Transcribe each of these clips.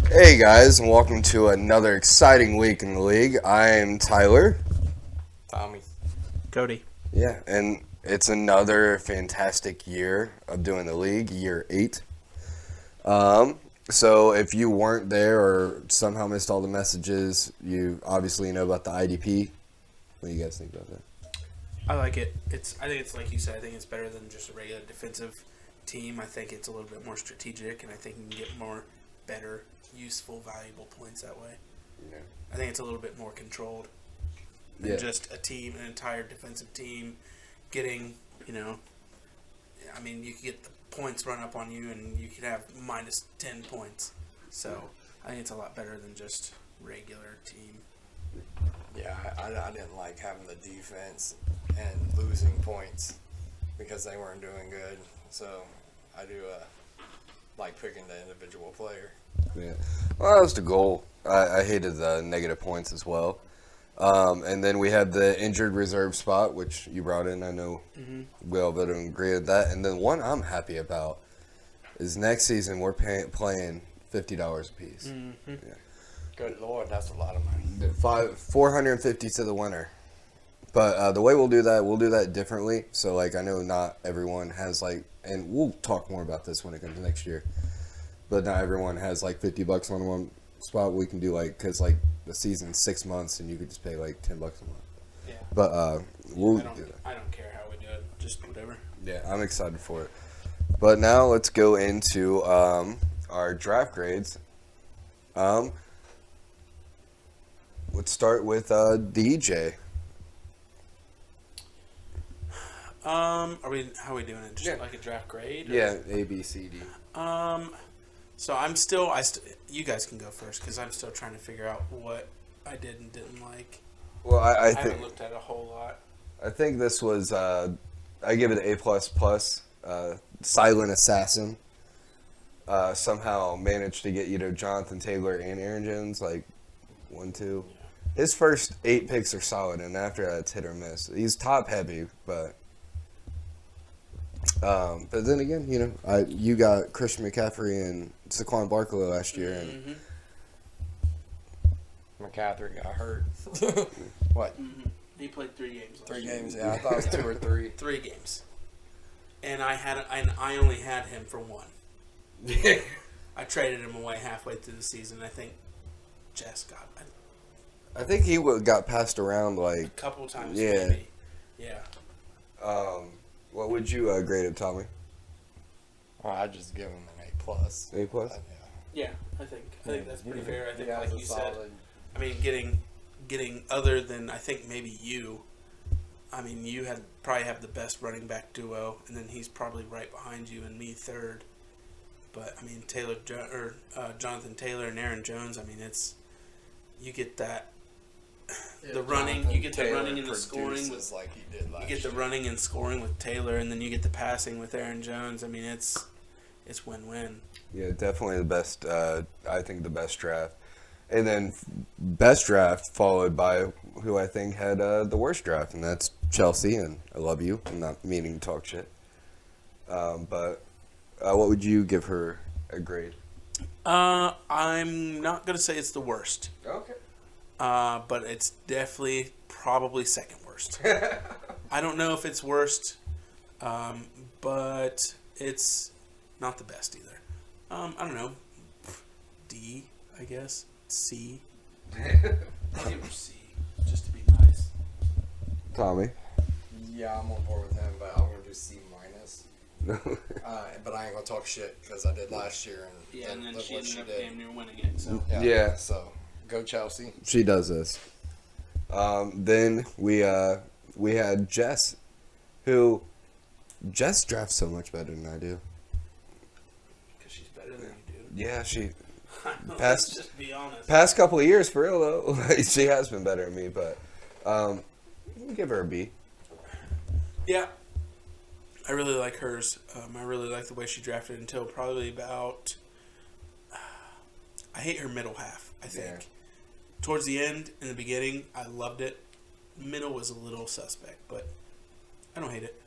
Hey guys, and welcome to another exciting week in the league. I am Tyler. Tommy. Cody. Yeah, and it's another fantastic year of doing the league, year 8. So if you weren't there or somehow missed all the messages, you obviously know about the IDP. What do you guys think about that? I like it. I think it's like you said. I think it's better than just a regular defensive team. I think it's a little bit more strategic, and I think you can get more better, useful, valuable points that way. Yeah. I think it's a little bit more controlled than just a team, an entire defensive team, getting. I mean, you could get the points run up on you, and you could have minus 10 points. So I think it's a lot better than just regular team. Yeah, I didn't like having the defense and losing points because they weren't doing good. So I do like picking the individual player. Yeah. Well, that was the goal. I hated the negative points as well. And then we had the injured reserve spot, which you brought in. I know we all voted and agreed with that. And then one I'm happy about is next season we're playing $50 a piece. Mm-hmm. Yeah. Good Lord, that's a lot of money. $450 to the winner. But the way we'll do that differently. So, like, I know not everyone has, like, and we'll talk more about this when it comes to next year. But not everyone has, like, $50 on one spot. We can do, like, because, like, the season's 6 months and you could just pay, like, $10 a month. Yeah. But we'll I do that. don't care how we do it. Just whatever. Yeah, I'm excited for it. But now let's go into our draft grades. Let's start with DJ. How are we doing it? Just like a draft grade? Or? Yeah, A, B, C, D. So you guys can go first because I'm still trying to figure out what I did and didn't like. Well, I haven't think looked at a whole lot. I think this was I give it an A++. Silent assassin. Somehow managed to get Jonathan Taylor and Aaron Jones, like 1-2. Yeah. His first 8 picks are solid, and after that, it's hit or miss. He's top heavy, but then again, you got Christian McCaffrey and Saquon Barkley last year, and McCaffrey got hurt. What? Mm-hmm. He played 3 games. 3 games? Yeah, I thought it was 2 or 3. 3 games, and I only had him for 1. I traded him away halfway through the season. I think Jess got it. I think he got passed around like A couple times, yeah. maybe. Yeah. What would you grade it, Tommy? Well, I just give him an A+. A+? Yeah, I think that's pretty fair. I think, Yeah, like it's you a said, solid- I mean, getting other than I think maybe you. I mean, you probably have the best running back duo, and then he's probably right behind you and me third. But I mean, Jonathan Taylor and Aaron Jones. I mean, you get that the running, you get the running and the scoring. Like he did last You get the year. running and scoring with Taylor, and then you get the passing with Aaron Jones. I mean, it's win-win. Yeah, definitely the best. I think the best draft, and then best draft followed by who I think had the worst draft, and that's Chelsea. And I love you. I'm not meaning to talk shit. But what would you give her a grade? I'm not gonna say it's the worst. Okay. But it's definitely probably second worst. I don't know if it's worst, but it's not the best either. I don't know. D, I guess. C. I'll give her C, just to be nice. Tommy. Yeah, I'm on board with him, but I'm going to do C-. But I ain't going to talk shit because I did last year. And then look she what ended up did. damn near winning it. So Yeah. So, go Chelsea. She does this. Then we had Jess, who Jess drafts so much better than I do. because she's better than you do. Yeah, she Let's Past- just be honest. past couple of years for real though. She has been better than me, but we'll give her a B. Yeah. I really like hers. I really like the way she drafted until probably about. I hate her middle half, I think. Yeah. Towards the end, in the beginning, I loved it. Middle was a little suspect, but I don't hate it.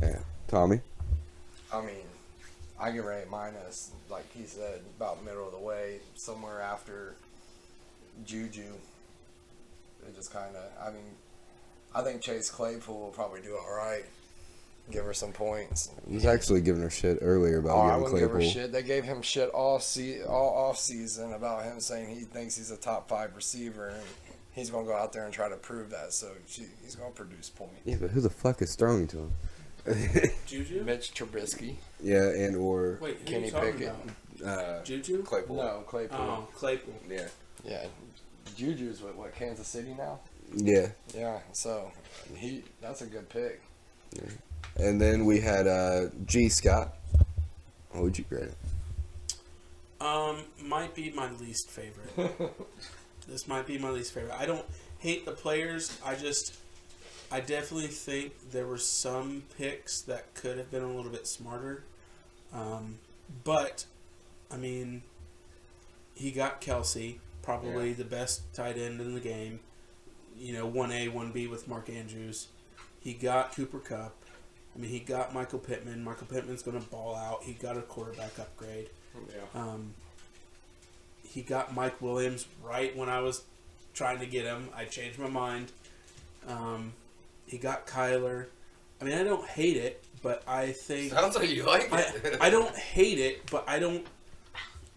Yeah. Tommy? I mean, I give her A minus, like he said, about middle of the way, somewhere after Juju. It just kind of, I mean, I think Chase Claypool will probably do all right. Give her some points. I was actually giving her shit earlier about I getting wouldn't give her Claypool. shit. They gave him shit all off season about him saying he thinks he's a top 5 receiver, and he's gonna go out there and try to prove that. So he's gonna produce points. Yeah, but who the fuck is throwing to him? Juju? Mitch Trubisky, Yeah, and or Wait, who Kenny you talking Pickett. about? Juju? Claypool. No, Claypool. Oh, Claypool. Yeah. Yeah, Juju's with what, Kansas City now? Yeah. Yeah, so that's a good pick. And then we had G. Scott. What would you grade it? Might be my least favorite. This might be my least favorite. I don't hate the players. I definitely think there were some picks that could have been a little bit smarter. But, I mean, he got Kelsey, probably the best tight end in the game. 1A, 1B with Mark Andrews. He got Cooper Kupp. I mean, he got Michael Pittman. Michael Pittman's going to ball out. He got a quarterback upgrade. Yeah. He got Mike Williams right when I was trying to get him. I changed my mind. He got Kyler. I mean, I don't hate it, but I think... Sounds like you like it. I don't hate it, but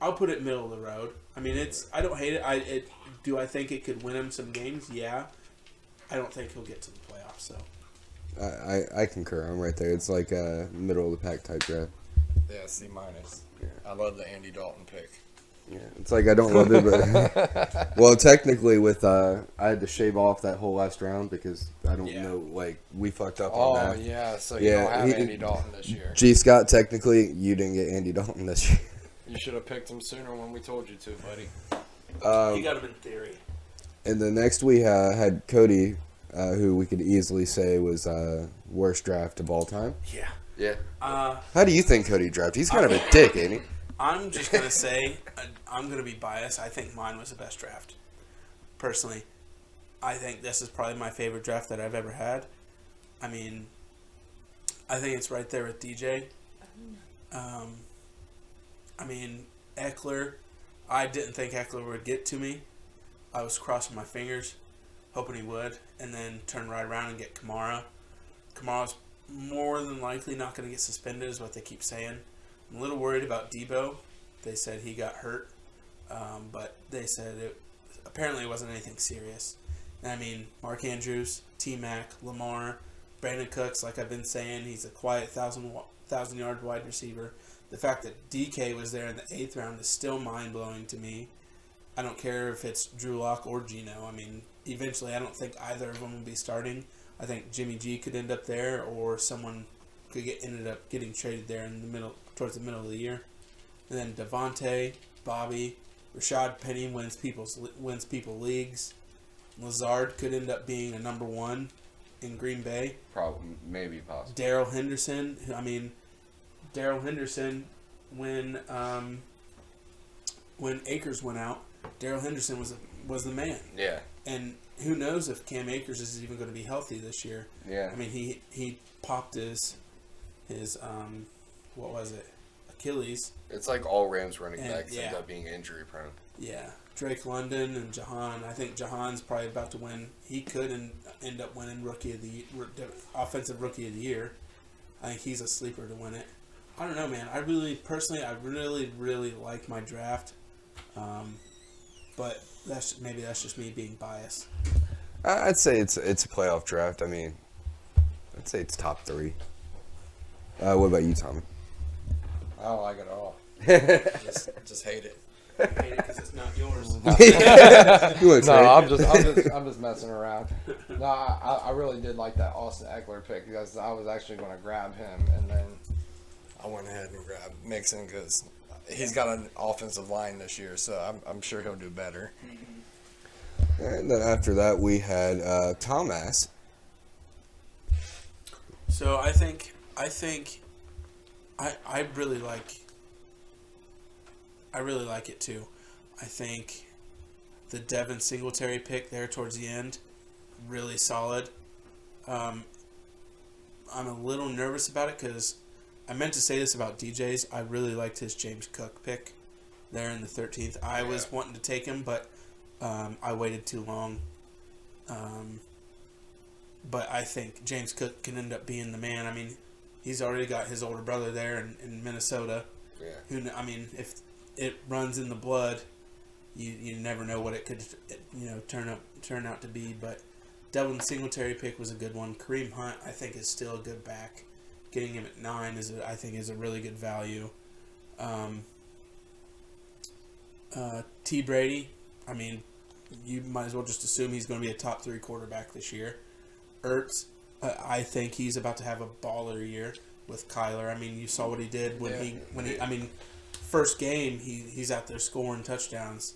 I'll put it middle of the road. I mean, I don't hate it. Do I think it could win him some games? Yeah. I don't think he'll get to the playoffs, so... I concur. I'm right there. It's like a middle of the pack type draft. Yeah, C minus. Yeah. I love the Andy Dalton pick. Yeah, it's like I don't love it, but well, technically, with I had to shave off that whole last round because I don't know. Like we fucked up on that. Yeah, so you don't have Andy Dalton this year. G. Scott, technically, you didn't get Andy Dalton this year. You should have picked him sooner when we told you to, buddy. You got him in theory. And the next we had Cody, who we could easily say was worst draft of all time. Yeah. Yeah. Uh, How do you think Cody drafted? He's kind of a dick, ain't he? I'm just going to say, I'm going to be biased. I think mine was the best draft. Personally, I think this is probably my favorite draft that I've ever had. I mean, I think it's right there with DJ. I mean, Eckler, I didn't think Eckler would get to me. I was crossing my fingers, hoping he would, and then turn right around and get Kamara. Kamara's more than likely not going to get suspended is what they keep saying. I'm a little worried about Debo. They said he got hurt, but they said apparently it wasn't anything serious. And I mean, Mark Andrews, T-Mac, Lamar, Brandon Cooks, like I've been saying, he's a quiet 1,000-yard wide receiver. The fact that DK was there in the 8th round is still mind-blowing to me. I don't care if it's Drew Lock or Geno. I mean, eventually I don't think either of them will be starting. I think Jimmy G could end up there, or someone could ended up getting traded there in the middle, towards the middle of the year. And then Devontae, Bobby, Rashad Penny wins people leagues. Lazard could end up being a number 1 in Green Bay. Probably, maybe, possible. Darrell Henderson. I mean, Darrell Henderson, when Akers went out, Darrell Henderson was the man. Yeah. And who knows if Cam Akers is even going to be healthy this year. Yeah. I mean, he popped his what was it? Achilles. It's like all Rams running And, backs end yeah. up being injury prone. Yeah. Drake London and Jahan. I think Jahan's probably about to win. He could end up winning offensive rookie of the year. I think he's a sleeper to win it. I don't know, man. I really like my draft. But that's just me being biased. I'd say it's a playoff draft. I mean, I'd say it's top 3. What about you, Tommy? I don't like it at all. just hate it. I hate it because it's not yours. You want to trade? I'm just messing around. No, I really did like that Austin Eckler pick because I was actually going to grab him, and then I went ahead and grabbed Mixon because he's got an offensive line this year, so I'm sure he'll do better. And then after that, we had Thomas. So I think I really like it too. I think the Devin Singletary pick there towards the end, really solid. I'm a little nervous about it because I meant to say this about DJ's. I really liked his James Cook pick there in the 13th. I was wanting to take him, but I waited too long. But I think James Cook can end up being the man. I mean, he's already got his older brother there in Minnesota. Yeah. If it runs in the blood, you never know what it could turn out to be. But Devin Singletary pick was a good one. Kareem Hunt, I think, is still a good back. Getting him at 9 is a really good value. T. Brady, I mean, you might as well just assume he's going to be a top 3 quarterback this year. Ertz, I think he's about to have a baller year with Kyler. I mean, you saw what he did first game he's out there scoring touchdowns.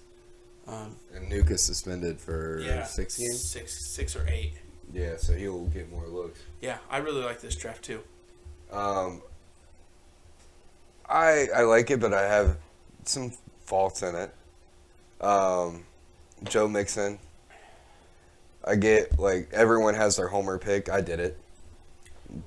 And Nuke is suspended for 6 games. 6 or 8. Yeah, so he'll get more looks. Yeah, I really like this draft too. I like it, but I have some faults in it. Joe Mixon. I get, like, everyone has their homer pick. I did it.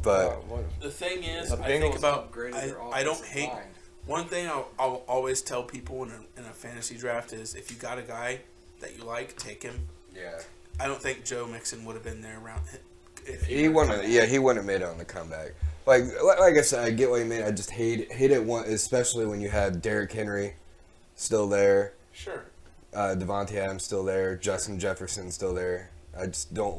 But The thing is, The I think Bengals about upgraded their I don't offensive hate. line. One thing I'll always tell people in a fantasy draft is if you got a guy that you like, take him. yeah, I don't think Joe Mixon would have been there around if he wouldn't. Yeah, he wouldn't have made it on the comeback. Like I said, I get what you mean. I just hate it one, especially when you have Derrick Henry still there, Sure. Devontae Adams still there, Justin Jefferson still there. I just don't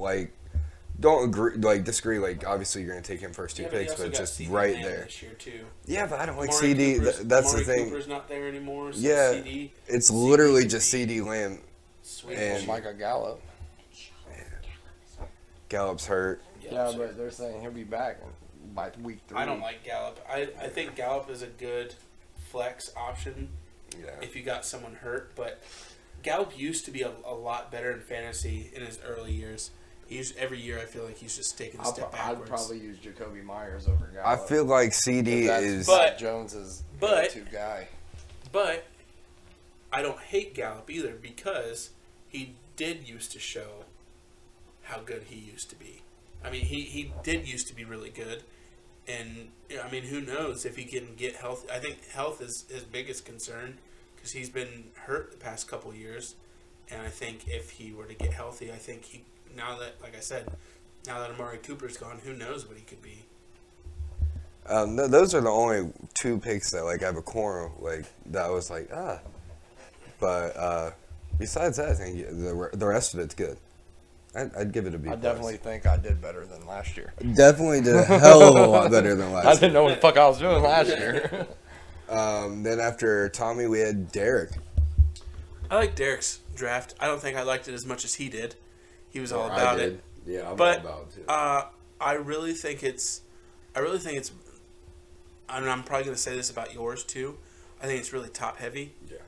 disagree. Like, obviously you're gonna take him first 2 picks, but just CD right Lamb there. This year too. Yeah, but I don't like Amari CD. That's the thing. Cooper's not there anymore. So Yeah, CD, it's CD literally could just be CD Lamb. sweet. and- Micah Gallup. Gallup's hurt. Yeah, but they're saying he'll be back by week 3. I don't like Gallup. I think Gallup is a good flex option Yeah. if you got someone hurt, but Gallup used to be a lot better in fantasy in his early years. Every year I feel like he's just taking a step I'd backwards. probably use Jacoby Myers over Gallup. I feel like CD is. But- Jones's but- go-to guy. But I don't hate Gallup either because he did used to show how good he used to be. I mean, he did used to be really good. And, I mean, who knows if he can get healthy. I think health is his biggest concern because he's been hurt the past couple of years. And I think if he were to get healthy, I think now that Amari Cooper's gone, who knows what he could be. Those are the only 2 picks that like I have a corner like that I was like but besides that I think the rest of it's good. I'd give it a B+. I definitely think I did better than last year. Definitely did a hell of a lot better than last I didn't know what the fuck I was doing last year. Then after Tommy we had Derek. I like Derek's draft. I don't think I liked it as much as he did. He was all about it. Yeah, I'm But all about it too. I really think it's. And I'm probably going to say this about yours too. I think it's really top heavy. Yeah.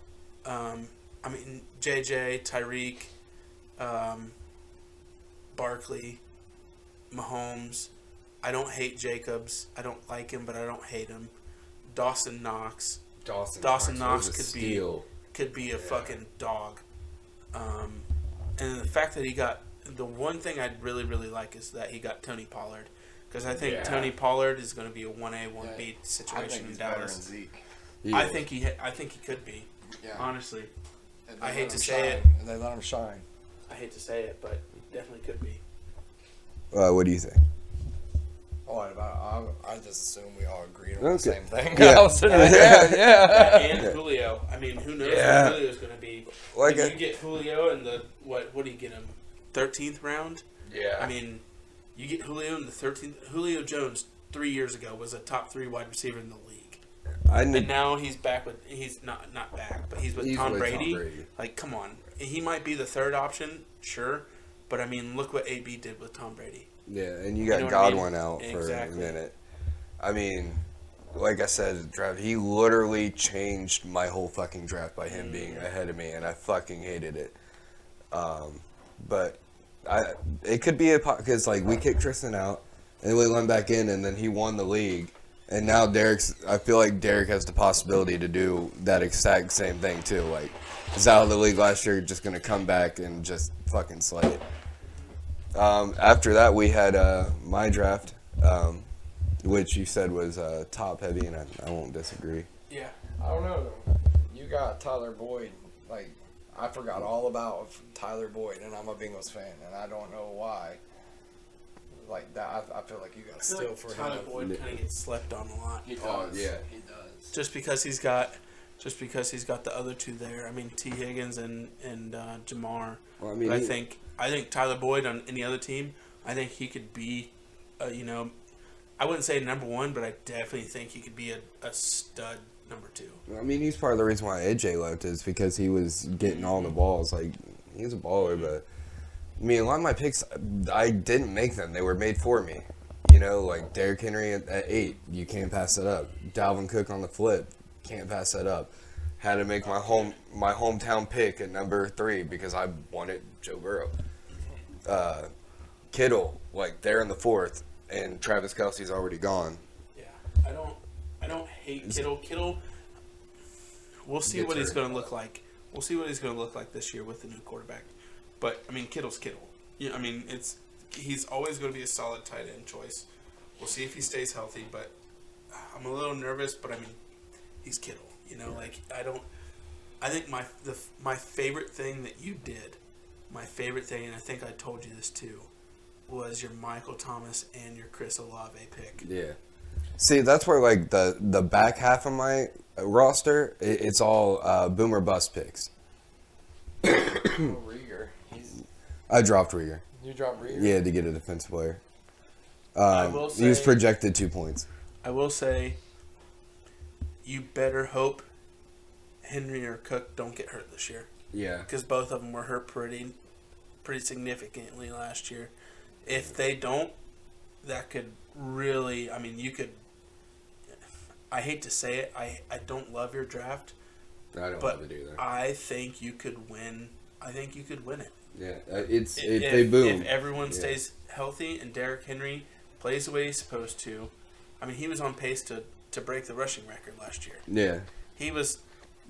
I mean, JJ, Tyreek, Barkley, Mahomes. I don't hate Jacobs. I don't like him, but I don't hate him. Dawson Knox Dawson Knox was a could be- steal. could be a fucking dog. And the fact that he got the one thing I'd really like is that he got Tony Pollard because I think Yeah. Tony Pollard is going to be a 1A 1B I situation think in he's better than Dallas. Zeke. Yeah. I think he could be. Yeah. Honestly, And I they hate let to him say shine. it. And they let him shine. I hate to say it, but he definitely could be. What do you think? What about? I just assume we all agreed on Okay. the same thing. Yeah. I was sitting there, yeah. And Julio. I mean, who knows Yeah. what Julio's going to be? Like If you get Julio in the what do you get him? 13th round? yeah. I mean, you get Julio in the 13th. Julio Jones 3 years ago was a top 3 wide receiver in the league, and now he's back with he's not back, but he's with He's Tom with Tom Brady. Brady. Like, come on, he might be the third option, sure, but I mean, look what AB did with Tom Brady. Yeah, and you got know what I mean? Godwin out for Exactly. a minute. I mean, like I said, draft. He literally changed my whole fucking draft by him being ahead of me, and I fucking hated it. But it could be because like we kicked Tristan out, and we went back in, and then he won the league, and now I feel like Derek has the possibility to do that exact same thing too. Like, he's out of the league last year, just gonna come back and just fucking slay it. After that, we had my draft. which you said was top heavy, and I won't disagree. Yeah. I don't know. You got Tyler Boyd. Like, I forgot all about Tyler Boyd, and I'm a Bengals fan, and I don't know why. Like that, I feel like you got still for Tyler him. Boyd kind of gets slept on a lot. He does. Oh, yeah. He does. Just because he's got the other two there. I mean, T. Higgins and Jamar. Well, I mean, But I think Tyler Boyd on any other team, I think he could be, I wouldn't say number one, but I definitely think he could be a stud number two. I mean, he's part of the reason why AJ left is because he was getting all the balls. Like, he's a baller, but I mean, a lot of my picks, I didn't make them. They were made for me. You know, like Derrick Henry at 8, you can't pass that up. Dalvin Cook on the flip, can't pass that up. Had to make my hometown pick at number 3 because I wanted Joe Burrow. Kittle, like they're in the 4th, and Travis Kelce's already gone. Yeah, I don't hate Kittle. Kittle, we'll see Gets what he's hurt. going to look like. We'll see what he's going to look like this year with the new quarterback. But I mean, Kittle's Kittle. Yeah, I mean, he's always going to be a solid tight end choice. We'll see if he stays healthy, but I'm a little nervous. But I mean, he's Kittle. You know, like I think my favorite thing that you did, my favorite thing, and I think I told you this too, was your Michael Thomas and your Chris Olave pick. Yeah. See, that's where like the back half of my roster, it's all boomer bust picks. Rieger. I dropped Rieger. You dropped Rieger? Yeah, to get a defensive player. I will He was say- projected 2 points. I will say, you better hope Henry or Cook don't get hurt this year, Yeah. because both of them were hurt pretty significantly last year. If they don't, that could really, I mean, you could. I hate to say it, I don't love your draft, I don't but love it either. I think you could win. I think you could win it. Yeah, if If they boom. If everyone Yeah. stays healthy and Derrick Henry plays the way he's supposed to, I mean, he was on pace to break the rushing record last year. Yeah.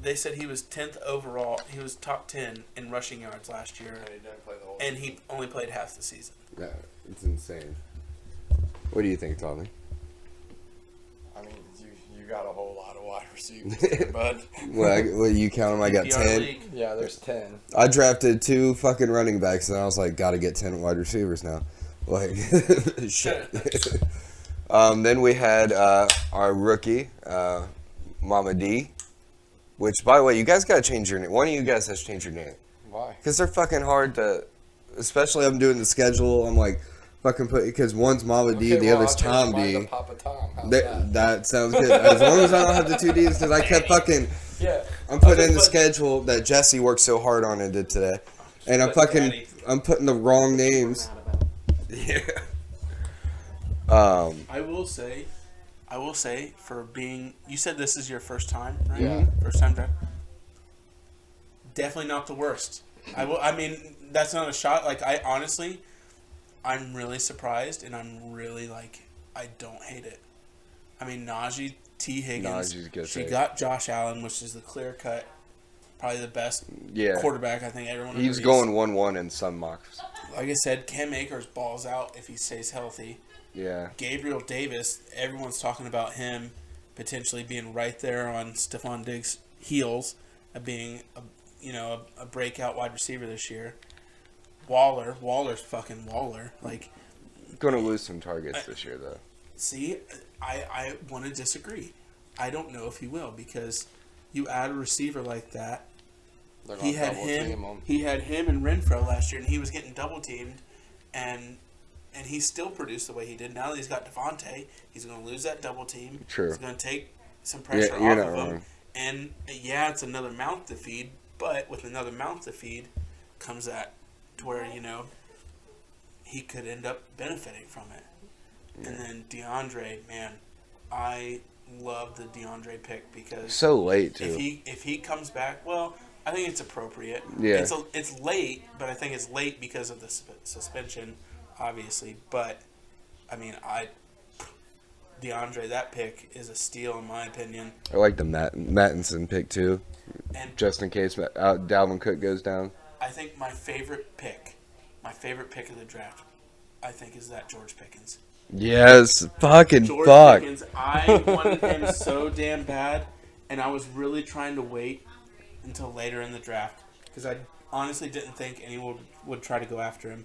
They said he was 10th overall. He was top 10 in rushing yards last year, And he didn't play the whole and he only played half the season. Yeah, it's insane. What do you think, Tommy? I mean, you got a whole lot of wide receivers there, bud. Well, you count them. I got PPR 10. league. Yeah, there's 10. I drafted 2 fucking running backs, and I was like, gotta get 10 wide receivers now. Like, shit. Then we had our rookie, Mama D. Which, by the way, you guys gotta change your name. One of you guys has to change your name. Why? Because they're fucking hard to... Especially I'm doing the schedule. I'm like, fucking put... Because one's Mama D, the other's Tom D. Papa Tom. How's that? That sounds good. As long as I don't have the 2 Ds, because I kept fucking... Yeah. I'm putting Okay, in the but- schedule that Jesse worked so hard on and did today. And I'm But fucking... Daddy- I'm putting the wrong names. Yeah. I will say, for being, you said this is your first time, right? Yeah. First time draft. Definitely not the worst. I mean, that's not a shot. Like, I'm really surprised, and I'm really like, I don't hate it. I mean, Najee, T. Higgins. Najee's good She pick. got Josh Allen, which is the clear cut, probably the best Yeah. quarterback. I think everyone. He's agrees. going 1-1 in some mocks. Like I said, Cam Akers balls out if he stays healthy. Yeah. Gabriel Davis, everyone's talking about him potentially being right there on Stephon Diggs' heels of being a breakout wide receiver this year. Waller's fucking Waller. Like, Going to lose some targets this year, though. see, I want to disagree. I don't know if he will, because you add a receiver like that. They're He gonna had double team him. him. He had him and Renfro last year, and he was getting double teamed, and he still produced the way he did. Now that he's got Devontae, he's going to lose that double team. True. He's going to take some pressure Yeah, you're off not of him. wrong. And yeah, it's another mouth to feed, but with another mouth to feed comes that to where he could end up benefiting from it. And then DeAndre, man, I love the DeAndre pick because So late, too. if he comes back, well, I think it's appropriate. Yeah. It's late, but I think it's late because of the suspension, obviously. But I mean, DeAndre, that pick is a steal in my opinion. I like the Mattinson pick, too. And Just in case Dalvin Cook goes down. I think my favorite pick of the draft, I think, is that George Pickens. Yes, fucking George fuck. Pickens, I wanted him so damn bad, and I was really trying to wait until later in the draft because I honestly didn't think anyone would try to go after him.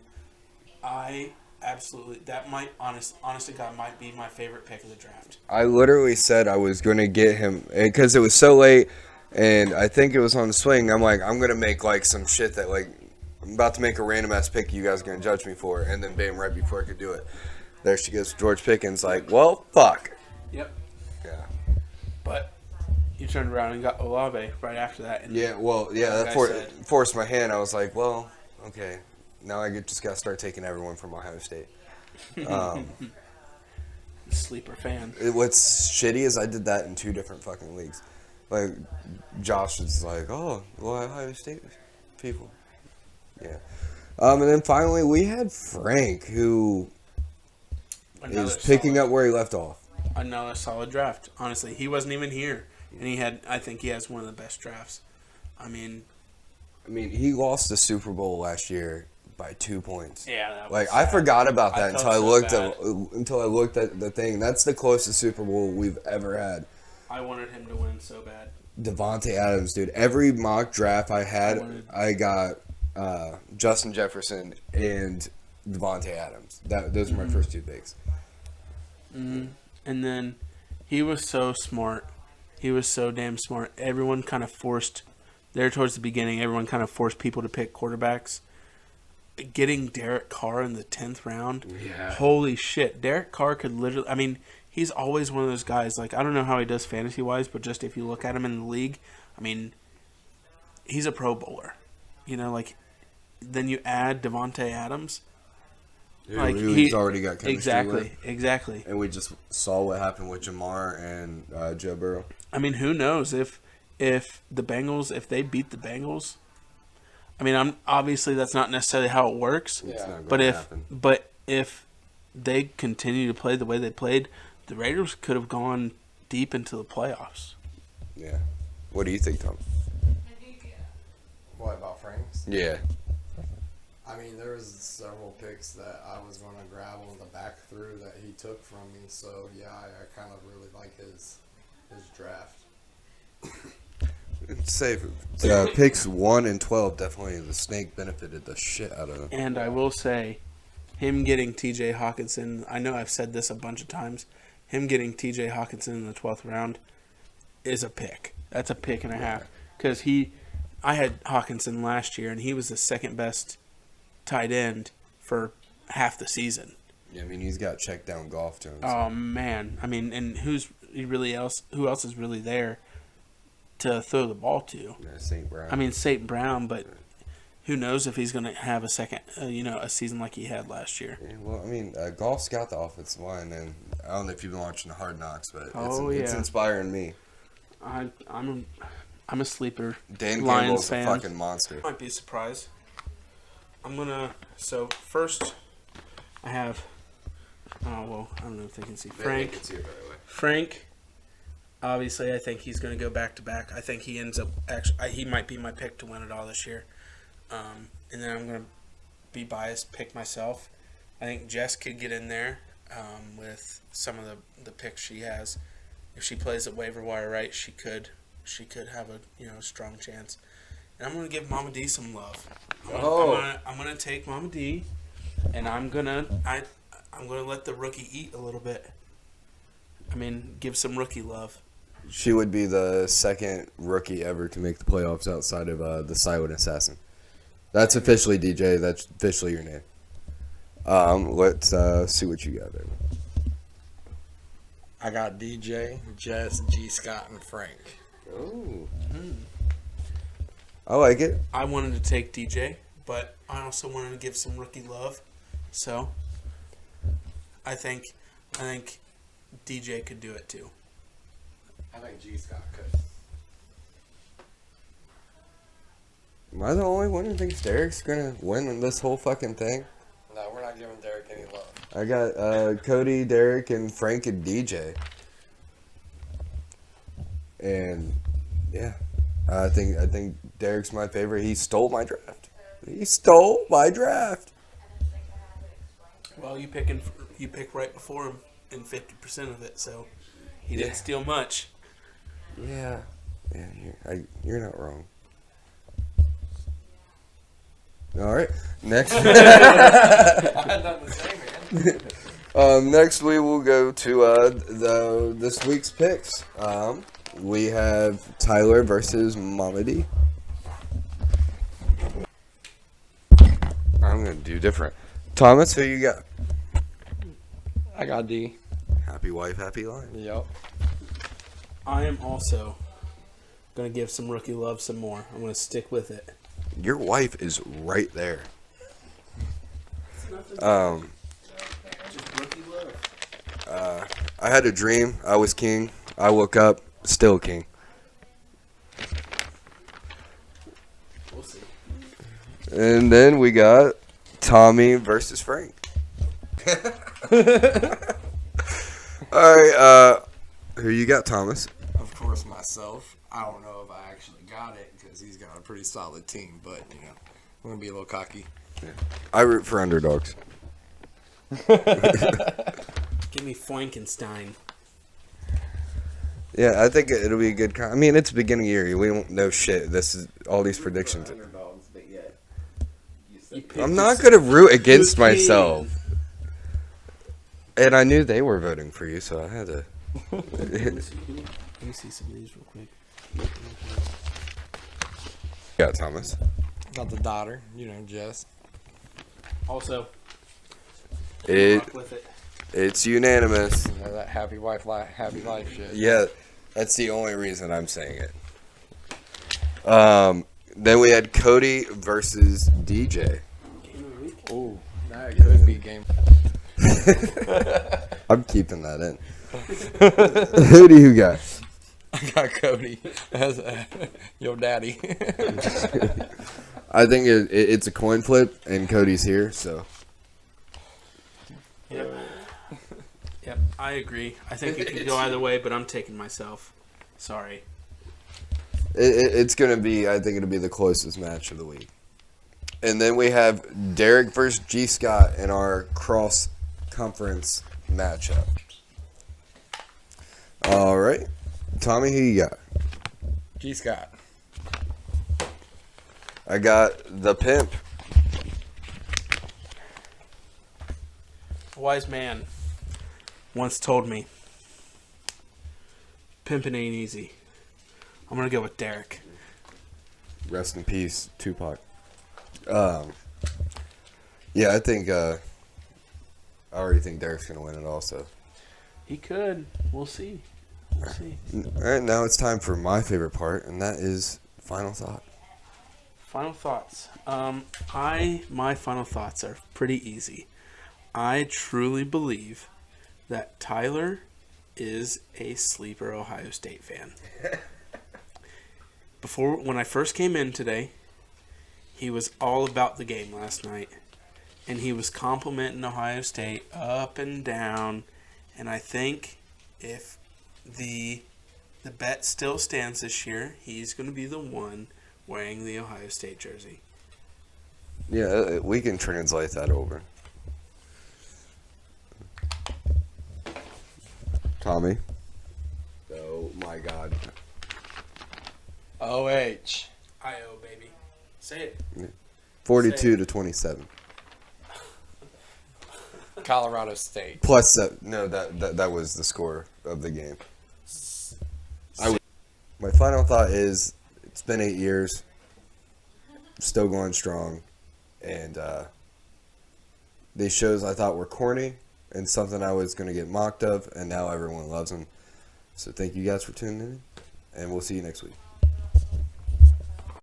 I absolutely that might honest to God might be my favorite pick of the draft. I literally said I was gonna get him because it was so late, and I think it was on the swing. I'm like, I'm gonna make like some shit that like I'm about to make a random ass pick. You guys are gonna judge me for, and then bam, right before I could do it, there she goes, George Pickens. Like, well, fuck. Yep. Yeah. But you turned around and got Olave right after that. And Yeah. Well, yeah. Like That I said. forced my hand. I was like, well, okay. Now just gotta start taking everyone from Ohio State. Sleeper fan. What's shitty is I did that in 2 different fucking leagues. Like, Josh was like, oh, well, Ohio State people. Yeah. And then finally we had Frank, who is picking up where he left off. Another solid draft. Honestly, he wasn't even here, and I think he has one of the best drafts. I mean, he lost the Super Bowl last year by 2 points. yeah. That was Like, I sad. forgot about I that felt until I so looked bad. until I looked at the thing. That's the closest Super Bowl we've ever had. I wanted him to win so bad. Devontae Adams, dude. Every mock draft I had, wanted- I got Justin Jefferson and Devontae Adams. Those were my first 2 picks. And then he was so smart. He was so damn smart. Everyone kind of forced, there towards the beginning, everyone kind of forced people to pick quarterbacks. Getting Derek Carr in the 10th round, Yeah. holy shit. Derek Carr could literally, I mean, he's always one of those guys, like, I don't know how he does fantasy-wise, but just if you look at him in the league, I mean, he's a Pro Bowler. You know, like, then you add Devontae Adams. Like, He's already got chemistry with. Exactly. And we just saw what happened with Jamar and Joe Burrow. I mean, who knows if the Bengals, if they beat the Bengals. I mean, obviously that's not necessarily how it works. It's not But gonna if happen. they continue to play the way they played, the Raiders could have gone deep into the playoffs. Yeah. What do you think, Tom? What about Frank's? Yeah. I mean, there was several picks that I was going to grab on the back through that he took from me. So yeah, I kind of really like his draft. It's safe. Picks 1 and 12, definitely the snake benefited the shit out of them. And I will say, him getting T.J. Hawkinson, I know I've said this a bunch of times, him getting T.J. Hawkinson in the 12th round is a pick. That's a pick and a half. Because I had Hawkinson last year, and he was the second best tight end for half the season. Yeah, I mean, he's got check down golf to him. Oh man, I mean, and who else is really there to throw the ball to? Yeah, St. Brown. I mean, St. Brown, but who knows if he's going to have a second, a season like he had last year. Yeah, well, I mean, Golf's got the offensive line, and I don't know if you've been watching the Hard Knocks, but it's inspiring me. I'm a sleeper. Dan Lions Campbell's fan. a fucking monster. Might be a surprise. So first, I have. Oh well, I don't know if they can see Frank. Frank, obviously, I think he's going to go back to back. I think he ends up he might be my pick to win it all this year. And then I'm going to be biased, pick myself. I think Jess could get in there with some of the picks she has. If she plays at waiver wire right, she could have a strong chance. And I'm going to give Mama D some love. I'm going to take Mama D, and I'm going to let the rookie eat a little bit. I mean, give some rookie love. She would be the second rookie ever to make the playoffs outside of the Silent Assassin. That's officially DJ. That's officially your name. Let's see what you got there. I got DJ, Jess, G. Scott, and Frank. Oh. I like it. I wanted to take DJ, but I also wanted to give some rookie love. So, I think DJ could do it too. I think G. Scott could. Am I the only one who thinks Derek's gonna win this whole fucking thing? No, we're not giving Derek any love. I got Cody, Derek, and Frank and DJ. And yeah, I think Derek's my favorite. He stole my draft. Well, you picking You picked right before him in 50% of it, so he Yeah. didn't steal much. Yeah, you're not wrong. All right, next. I had nothing to say, man. Next we will go to this week's picks. We have Tyler versus Mamadi. I'm gonna do different. Thomas, who you got? I got D. Happy wife, happy life. Yep. I am also going to give some rookie love some more. I'm going to stick with it. Your wife is right there. Just rookie love. I had a dream. I was king. I woke up, still king. We'll see. And then we got Tommy versus Frank. All right, who you got, Thomas? Of course, myself. I don't know if I actually got it because he's got a pretty solid team, but I'm gonna be a little cocky. I root for underdogs. Give me Frankenstein. Yeah, I think it'll be a good. I mean, it's the beginning of the year. We don't know shit. This is all these predictions. Underdogs, but yet. I'm not gonna root against You can. myself. And I knew they were voting for you, so I had to. Let me see some of these real quick. Yeah, Thomas. Got the daughter, Jess. Also, It rock with it. it's unanimous. That happy wife, happy life shit. Yeah, that's the only reason I'm saying it. Then we had Cody versus DJ. Game of the week. Ooh, that could be game. I'm keeping that in. Who do you got? I got Cody as your daddy. I think it's a coin flip, and Cody's here, so. Yep. Yep, I agree. I think it could go either way, but I'm taking myself. Sorry. It's going to be, I think it'll be the closest match of the week. And then we have Derek versus G. Scott in our cross-conference matchup. All right. Tommy, who you got? G. Scott. I got the pimp. A wise man once told me, pimping ain't easy. I'm going to go with Derek. Rest in peace, Tupac. Yeah, I think, I already think Derek's going to win it also. He could. We'll see. We'll see. All right, now it's time for my favorite part, and that is final thought. Final thoughts. My final thoughts are pretty easy. I truly believe that Tyler is a sleeper Ohio State fan. When I first came in today, he was all about the game last night, and he was complimenting Ohio State up and down. And I think if the bet still stands this year, he's going to be the one wearing the Ohio State jersey. Yeah, we can translate that over. Tommy. Oh my God. OH. I-O, baby. Say it. 42 to 27. Colorado State. Plus, no, that was the score of the game. My final thought is, it's been 8 years, still going strong, and these shows I thought were corny and something I was going to get mocked of, and now everyone loves them. So thank you guys for tuning in, and we'll see you next week.